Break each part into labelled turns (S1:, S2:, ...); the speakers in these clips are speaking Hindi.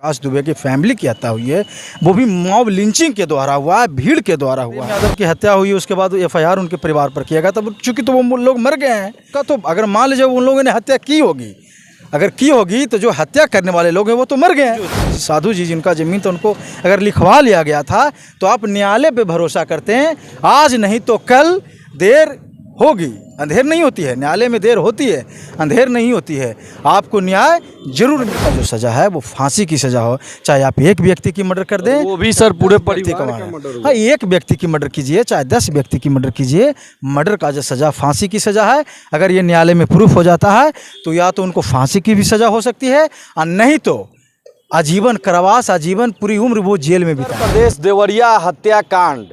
S1: प्रकाश दुबे की फैमिली की हत्या हुई है, वो भी मॉब लिंचिंग के द्वारा हुआ है, भीड़ के द्वारा हुआ है। यादव की हत्या हुई है, उसके बाद एफआईआर उनके परिवार पर किया गया। तब चूंकि तो वो लोग मर गए हैं का, तो अगर मान लीजिए उन लोगों ने हत्या की होगी, अगर की होगी तो जो हत्या करने वाले लोग हैं वो तो मर गए हैं। साधु जी जिनका ज़मीन तो उनको अगर लिखवा लिया गया था, तो आप न्यायालय पे भरोसा करते हैं, आज नहीं तो कल देर होगी, अंधेर नहीं होती है। न्यायालय में देर होती है, अंधेर नहीं होती है। आपको न्याय जरूर मिलता। जो सज़ा है वो फांसी की सज़ा हो, चाहे आप एक व्यक्ति की मर्डर कर दें,
S2: वो भी सर पूरे परिवार का मर्डर।
S1: हाँ, एक व्यक्ति की मर्डर कीजिए, चाहे 10 व्यक्ति की मर्डर कीजिए, मर्डर का जो सज़ा फांसी की सज़ा है। अगर ये न्यायालय में प्रूफ हो जाता है तो या तो उनको फांसी की भी सज़ा हो सकती है, और नहीं तो आजीवन कारावास, आजीवन पूरी उम्र वो जेल में बिताए।
S2: प्रदेश देवरिया हत्याकांड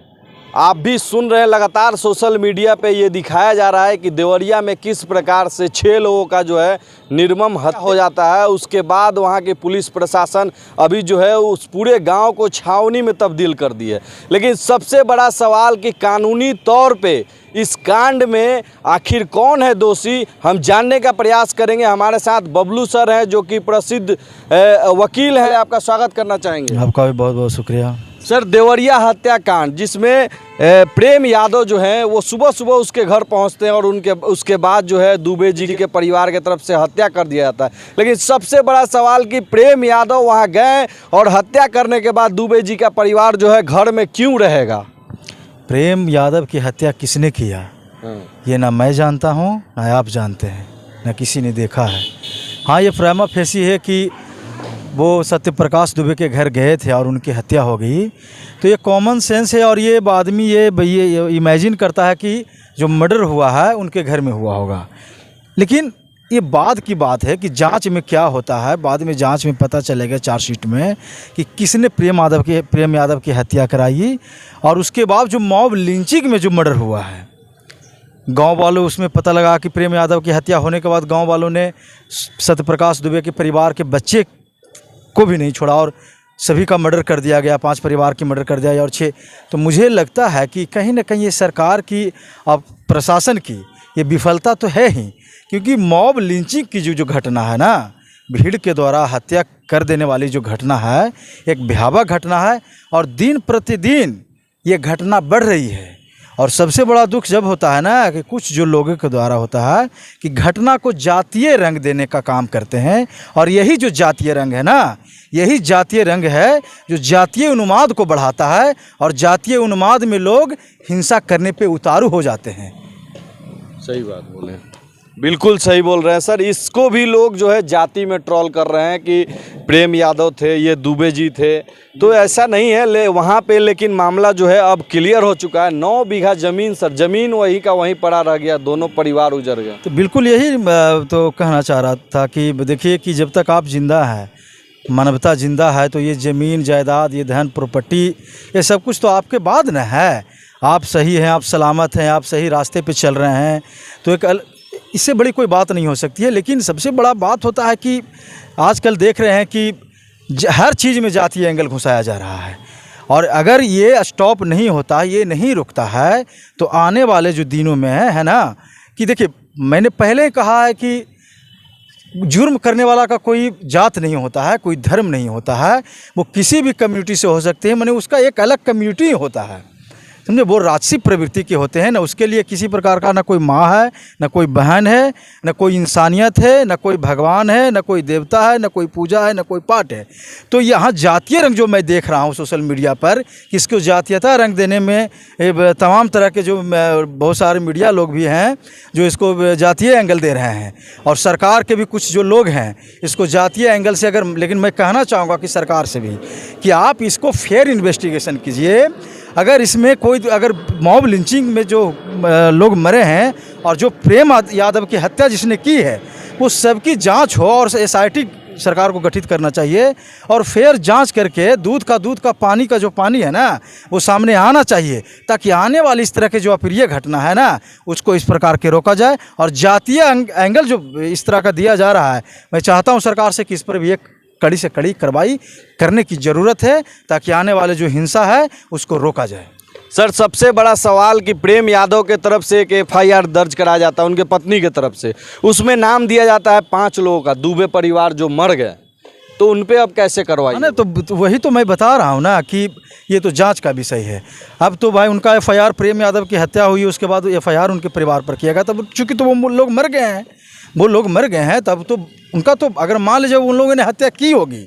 S2: आप भी सुन रहे हैं, लगातार सोशल मीडिया पे ये दिखाया जा रहा है कि देवरिया में किस प्रकार से 6 लोगों का जो है निर्मम हत्या हो जाता है। उसके बाद वहाँ के पुलिस प्रशासन अभी जो है उस पूरे गांव को छावनी में तब्दील कर दी है। लेकिन सबसे बड़ा सवाल कि कानूनी तौर पे इस कांड में आखिर कौन है दोषी, हम जानने का प्रयास करेंगे। हमारे साथ बबलू सर हैं जो कि प्रसिद्ध वकील हैं। आपका स्वागत करना चाहेंगे।
S1: आपका भी बहुत बहुत शुक्रिया।
S2: सर, देवरिया हत्याकांड जिसमें प्रेम यादव जो हैं वो सुबह सुबह उसके घर पहुंचते हैं और उसके बाद जो है दुबे जी के परिवार की तरफ से हत्या कर दिया जाता है। लेकिन सबसे बड़ा सवाल कि प्रेम यादव वहां गए और हत्या करने के बाद दुबे जी का परिवार जो है घर में क्यों रहेगा?
S1: प्रेम यादव की हत्या किसने किया ये ना मैं जानता हूँ, ना आप जानते हैं, ना किसी ने देखा है। हाँ, ये प्रेमा फेसी है कि वो सत्यप्रकाश दुबे के घर गए थे और उनकी हत्या हो गई, तो ये कॉमन सेंस है। और ये आदमी ये इमेजिन करता है कि जो मर्डर हुआ है उनके घर में हुआ होगा। लेकिन ये बाद की बात है कि जांच में क्या होता है, बाद में जांच में पता चलेगा चार्जशीट में कि किसने प्रेम यादव की हत्या कराई। और उसके बाद जो मॉब लिंचिंग में जो मर्डर हुआ है, गांव वालों उसमें पता लगा कि प्रेम यादव की हत्या होने के बाद गांव वालों ने सत्यप्रकाश दुबे के परिवार के बच्चे को भी नहीं छोड़ा और सभी का मर्डर कर दिया गया, 5 परिवार की मर्डर कर दिया गया और 6। तो मुझे लगता है कि कहीं ना कहीं ये सरकार की और प्रशासन की ये विफलता तो है ही, क्योंकि मॉब लिंचिंग की जो घटना है ना, भीड़ के द्वारा हत्या कर देने वाली जो घटना है, एक भयावह घटना है और दिन प्रतिदिन ये घटना बढ़ रही है। और सबसे बड़ा दुख जब होता है ना कि कुछ जो लोगों के द्वारा होता है कि घटना को जातीय रंग देने का काम करते हैं। और यही जो जातीय रंग है ना, यही जातीय रंग है जो जातीय उन्माद को बढ़ाता है और जातीय उन्माद में लोग हिंसा करने पे उतारू हो जाते हैं।
S2: सही बात बोले, बिल्कुल सही बोल रहे हैं सर। इसको भी लोग जो है जाति में ट्रोल कर रहे हैं कि प्रेम यादव थे, ये दुबे जी थे, तो ऐसा नहीं है वहाँ पे। लेकिन मामला जो है अब क्लियर हो चुका है। 9 बीघा ज़मीन सर, ज़मीन वहीं का वहीं पड़ा रह गया, दोनों परिवार उजड़ गए।
S1: तो बिल्कुल यही तो कहना चाह रहा था कि देखिए कि जब तक आप जिंदा हैं, मानवता जिंदा है, तो ये ज़मीन जायदाद, ये धन प्रॉपर्टी, ये सब कुछ तो आपके बाद न है। आप सही हैं, आप सलामत हैं, आप सही रास्ते पे चल रहे हैं, तो एक इससे बड़ी कोई बात नहीं हो सकती है। लेकिन सबसे बड़ा बात होता है कि आजकल देख रहे हैं कि हर चीज़ में जातीय एंगल घुसाया जा रहा है। और अगर ये स्टॉप नहीं होता, ये नहीं रुकता है, तो आने वाले जो दिनों में है ना कि देखिए, मैंने पहले कहा है कि जुर्म करने वाला का कोई जात नहीं होता है, कोई धर्म नहीं होता है, वो किसी भी कम्युनिटी से हो सकते हैं, माने उसका एक अलग कम्युनिटी होता है, समझे। वो राजसी प्रवृत्ति के होते हैं ना, उसके लिए किसी प्रकार का ना कोई माँ है, ना कोई बहन है, ना कोई इंसानियत है, ना कोई भगवान है, ना कोई देवता है, ना कोई पूजा है, ना कोई पाठ है। तो यहाँ जातीय रंग जो मैं देख रहा हूँ सोशल मीडिया पर, कि इसको जातीयता रंग देने में तमाम तरह के जो बहुत सारे मीडिया लोग भी हैं जो इसको जातीय एंगल दे रहे हैं, और सरकार के भी कुछ जो लोग हैं इसको जातीय एंगल से अगर। लेकिन मैं कहना चाहूँगा कि सरकार से भी कि आप इसको फेयर इन्वेस्टिगेशन कीजिए। अगर इसमें कोई, अगर मॉब लिंचिंग में जो लोग मरे हैं और जो प्रेम यादव की हत्या जिसने की है, वो सबकी जांच हो और SIT सरकार को गठित करना चाहिए और फेयर जांच करके दूध का पानी का जो पानी है ना, वो सामने आना चाहिए, ताकि आने वाली इस तरह के जो अप्रिय घटना है ना, उसको इस प्रकार के रोका जाए। और जातीय एंगल जो इस तरह का दिया जा रहा है, मैं चाहता हूँ सरकार से कि इस पर भी एक कड़ी से कड़ी कार्रवाई करने की ज़रूरत है, ताकि आने वाले जो हिंसा है उसको रोका जाए।
S2: सर, सबसे बड़ा सवाल कि प्रेम यादव के तरफ से एक FIR दर्ज कराया जाता है उनके पत्नी के तरफ से, उसमें नाम दिया जाता है 5 लोगों का, दुबे परिवार जो मर गए। तो उन पे अब कैसे करवाई?
S1: ना तो वही तो मैं बता रहा हूँ ना कि ये तो जांच का विषय है। अब तो भाई उनका एफआईआर प्रेम यादव की हत्या हुई, उसके बाद एफआईआर उनके परिवार पर किया गया, तब चूँकि तो वो लोग मर गए हैं, वो लोग मर गए हैं, तब तो उनका तो अगर मान लीजिए उन लोगों ने हत्या की होगी,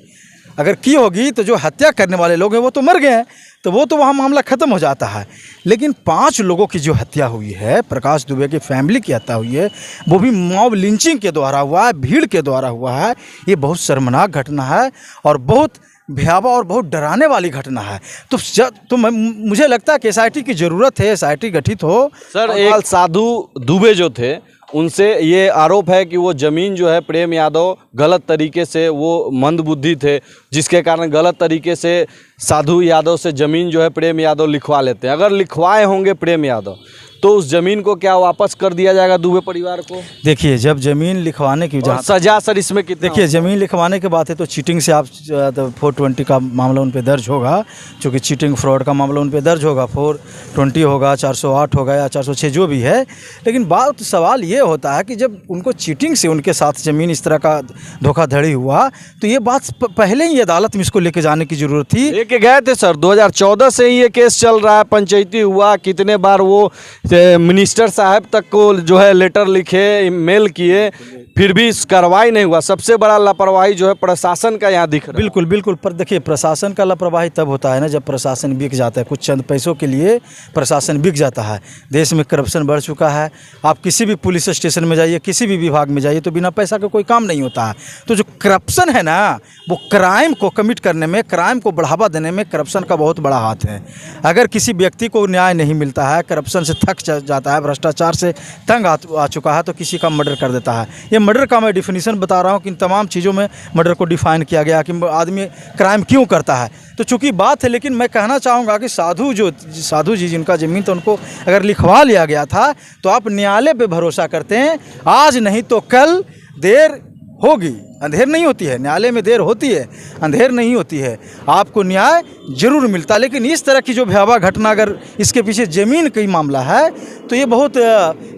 S1: अगर की होगी तो जो हत्या करने वाले लोग हैं वो तो मर गए हैं, तो वो तो वहाँ मामला ख़त्म हो जाता है। लेकिन 5 लोगों की जो हत्या हुई है, प्रकाश दुबे की फैमिली की हत्या हुई है, वो भी मॉब लिंचिंग के द्वारा हुआ है, भीड़ के द्वारा हुआ है। ये बहुत शर्मनाक घटना है और बहुत भयावह और बहुत डराने वाली घटना है। तो मुझे लगता है कि एसआईटी की ज़रूरत है, एसआईटी गठित हो।
S2: सर, एक साधु दुबे जो थे उनसे ये आरोप है कि वो ज़मीन जो है प्रेम यादव गलत तरीके से, वो मंदबुद्धि थे, जिसके कारण गलत तरीके से साधु यादव से ज़मीन जो है प्रेम यादव लिखवा लेते हैं। अगर लिखवाए होंगे प्रेम यादव तो उस ज़मीन को क्या वापस कर दिया जाएगा दुबे परिवार को?
S1: देखिए, जब ज़मीन लिखवाने की
S2: सजा सर इसमें कितना?
S1: देखिए, ज़मीन लिखवाने के बाद है तो चीटिंग से आप 420 का मामला उन पे दर्ज होगा, चूँकि चीटिंग फ्रॉड का मामला उन पे दर्ज होगा, 420 होगा, 408 होगा या 406 जो भी है। लेकिन बात सवाल ये होता है कि जब उनको चीटिंग से उनके साथ ज़मीन इस तरह का धोखाधड़ी हुआ तो ये बात पहले ही अदालत में इसको लेके जाने की ज़रूरत थी।
S2: लेके गए थे सर, 2014 से ही ये केस चल रहा है, पंचायती हुआ, कितने बार वो मिनिस्टर साहब तक को जो है लेटर लिखे, मेल किए, फिर भी कार्रवाई नहीं हुआ। सबसे बड़ा लापरवाही जो है प्रशासन का यहाँ दिख रहा है।
S1: बिल्कुल बिल्कुल, पर देखिए, प्रशासन का लापरवाही तब होता है ना जब प्रशासन बिक जाता है। कुछ चंद पैसों के लिए प्रशासन बिक जाता है। देश में करप्शन बढ़ चुका है। आप किसी भी पुलिस स्टेशन में जाइए, किसी भी विभाग में जाइए, तो बिना पैसा का कोई काम नहीं होता है। तो जो करप्शन है ना, वो क्राइम को कमिट करने में, क्राइम को बढ़ावा देने में करप्शन का बहुत बड़ा हाथ है। अगर किसी व्यक्ति को न्याय नहीं मिलता है, करप्शन से थक जाता है, भ्रष्टाचार से तंग आ चुका है, तो किसी का मर्डर कर देता है। ये मर्डर का मैं डिफिनीशन बता रहा हूँ कि इन तमाम चीज़ों में मर्डर को डिफाइन किया गया कि आदमी क्राइम क्यों करता है। तो चूँकि बात है, लेकिन मैं कहना चाहूँगा कि साधु जी जिनका ज़मीन तो उनको अगर लिखवा लिया गया था तो आप न्यायालय पे भरोसा करते हैं, आज नहीं तो कल देर होगी, अंधेर नहीं होती है। न्यायालय में देर होती है, अंधेर नहीं होती है। आपको न्याय जरूर मिलता है। लेकिन इस तरह की जो भयावह घटना, अगर इसके पीछे ज़मीन का ही मामला है तो ये बहुत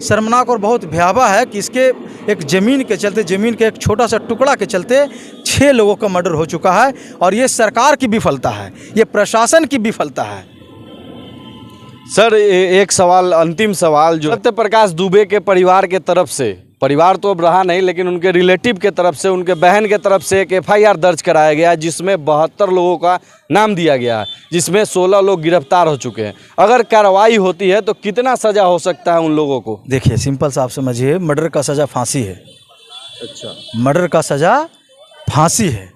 S1: शर्मनाक और बहुत भयावह है कि इसके एक ज़मीन के चलते, ज़मीन के एक छोटा सा टुकड़ा के चलते 6 लोगों का मर्डर हो चुका है। और ये सरकार की विफलता है, ये प्रशासन की विफलता है।
S2: सर, एक सवाल, अंतिम सवाल, जो सत्य प्रकाश दुबे के परिवार के तरफ से, परिवार तो अब रहा नहीं लेकिन उनके रिलेटिव के तरफ से, उनके बहन के तरफ से एक एफआईआर दर्ज कराया गया जिसमें 72 लोगों का नाम दिया गया है, जिसमें 16 लोग गिरफ्तार हो चुके हैं। अगर कार्रवाई होती है तो कितना सज़ा हो सकता है उन लोगों को?
S1: देखिए, सिंपल सा आप समझिए, मर्डर का सज़ा फांसी है।
S2: अच्छा,
S1: मर्डर का सज़ा फांसी है।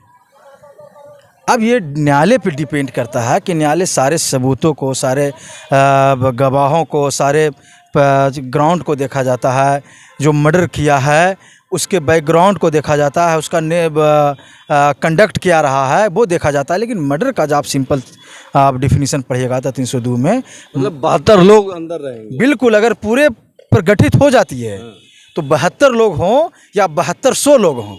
S1: अब ये न्यायालय पे डिपेंड करता है कि न्यायालय सारे सबूतों को, सारे गवाहों को, सारे ग्राउंड को देखा जाता है। जो मर्डर किया है उसके बैकग्राउंड को देखा जाता है, उसका कंडक्ट किया रहा है वो देखा जाता है। लेकिन मर्डर का जब आप सिंपल आप डिफिनीशन पढ़िएगा तो 302 में
S2: मतलब 72 लोग अंदर रहेंगे।
S1: बिल्कुल, अगर पूरे पर गठित हो जाती है तो 72 लोग हों या 7200 लोग हों,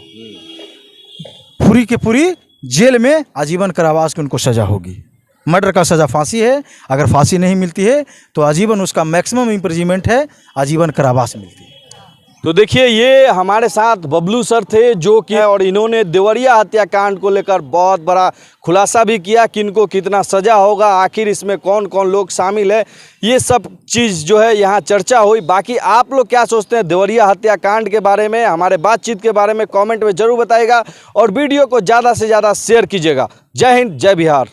S1: पूरी की पूरी जेल में आजीवन कारावास की उनको सज़ा होगी। मर्डर का सज़ा फांसी है। अगर फांसी नहीं मिलती है तो आजीवन उसका मैक्सिमम इम्प्रिजमेंट है, आजीवन कारावास मिलती है।
S2: तो देखिए, ये हमारे साथ बबलू सर थे जो कि, और इन्होंने देवरिया हत्याकांड को लेकर बहुत बड़ा खुलासा भी किया कि इनको कितना सज़ा होगा, आखिर इसमें कौन कौन लोग शामिल है, ये सब चीज़ जो है यहाँ चर्चा हुई। बाकी आप लोग क्या सोचते हैं देवरिया हत्याकांड के बारे में, हमारे बातचीत के बारे में कमेंट में ज़रूर बताइएगा और वीडियो को ज़्यादा से ज़्यादा शेयर कीजिएगा। जय हिंद, जय बिहार।